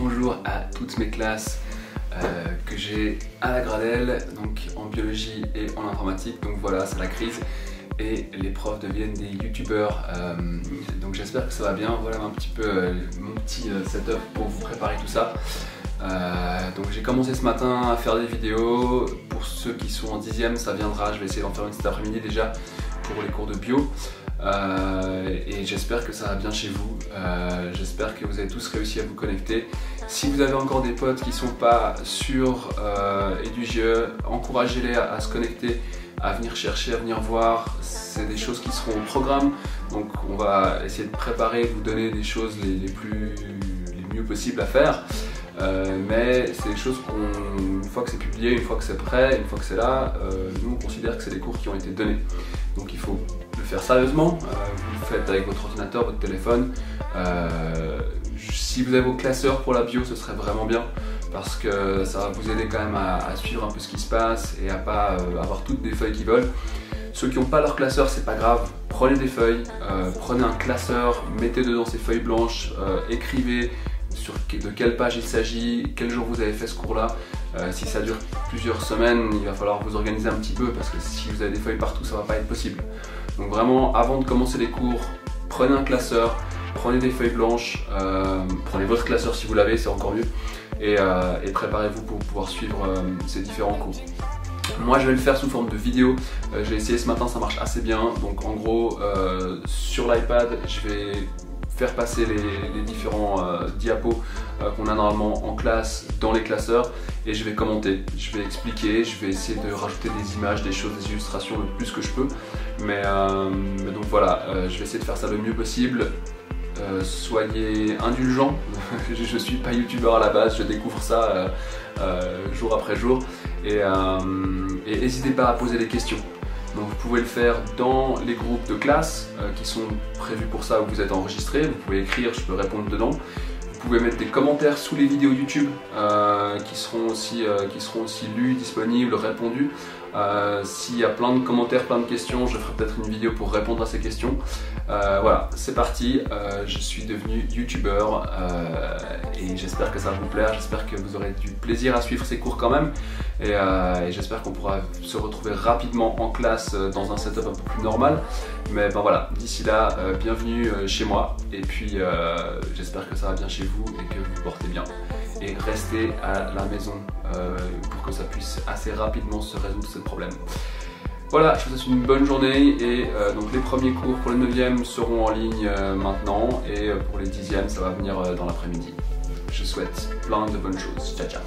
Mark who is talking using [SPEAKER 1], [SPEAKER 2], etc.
[SPEAKER 1] Bonjour à toutes mes classes que j'ai à la Gradelle, donc en biologie et en informatique. Donc voilà, c'est la crise et les profs deviennent des youtubeurs. Donc j'espère que ça va bien. Voilà un petit peu mon petit setup pour vous préparer tout ça. Donc j'ai commencé ce matin à faire des vidéos. Pour ceux qui sont en 10e, ça viendra. Je vais essayer d'en faire une cet après-midi déjà pour les cours de bio. Et j'espère que ça va bien chez vous, j'espère que vous avez tous réussi à vous connecter. Si vous avez encore des potes qui ne sont pas sur EduGE, encouragez-les à se connecter, à venir chercher, à venir voir. C'est des choses qui seront au programme, donc on va essayer de préparer, de vous donner des choses les mieux possibles à faire. Mais c'est des choses une fois que c'est publié, une fois que c'est prêt, une fois que c'est là, nous on considère que c'est des cours qui ont été donnés. Donc il faut le faire sérieusement, vous le faites avec votre ordinateur, votre téléphone. Si vous avez vos classeurs pour la bio, ce serait vraiment bien parce que ça va vous aider quand même à suivre un peu ce qui se passe et à pas avoir toutes des feuilles qui volent. Ceux qui n'ont pas leur classeur, c'est pas grave, prenez des feuilles, prenez un classeur, mettez dedans ces feuilles blanches, écrivez de quelle page il s'agit, quel jour vous avez fait ce cours-là. Si ça dure plusieurs semaines, il va falloir vous organiser un petit peu parce que si vous avez des feuilles partout, ça va pas être possible. Donc vraiment, avant de commencer les cours, prenez un classeur, prenez des feuilles blanches, prenez votre classeur si vous l'avez, c'est encore mieux, et préparez-vous pour pouvoir suivre ces différents cours. Moi je vais le faire sous forme de vidéo, j'ai essayé ce matin, ça marche assez bien. Donc en gros, sur l'iPad, je vais faire passer les différents diapos qu'on a normalement en classe dans les classeurs et je vais commenter, je vais expliquer, je vais essayer de rajouter des images, des choses, des illustrations le plus que je peux. Mais donc voilà, je vais essayer de faire ça le mieux possible. Soyez indulgents, je ne suis pas youtubeur à la base, je découvre ça jour après jour et n'hésitez pas à poser des questions. Donc vous pouvez le faire dans les groupes de classe qui sont prévus pour ça, où vous êtes enregistré, vous pouvez écrire, je peux répondre dedans. Vous pouvez mettre des commentaires sous les vidéos YouTube qui seront aussi lus, disponibles, répondus. S'il y a plein de commentaires, plein de questions, je ferai peut-être une vidéo pour répondre à ces questions. Voilà, c'est parti, je suis devenu youtubeur et j'espère que ça va vous plaire, j'espère que vous aurez du plaisir à suivre ces cours quand même et j'espère qu'on pourra se retrouver rapidement en classe dans un setup un peu plus normal. Mais ben voilà, d'ici là, bienvenue chez moi et puis j'espère que ça va bien chez vous et que vous vous portez bien. Et restez à la maison pour que ça puisse assez rapidement se résoudre ce problème. Voilà, je vous souhaite une bonne journée et donc les premiers cours pour les 9e seront en ligne maintenant et pour les 10e ça va venir dans l'après-midi. Je souhaite plein de bonnes choses. Ciao ciao.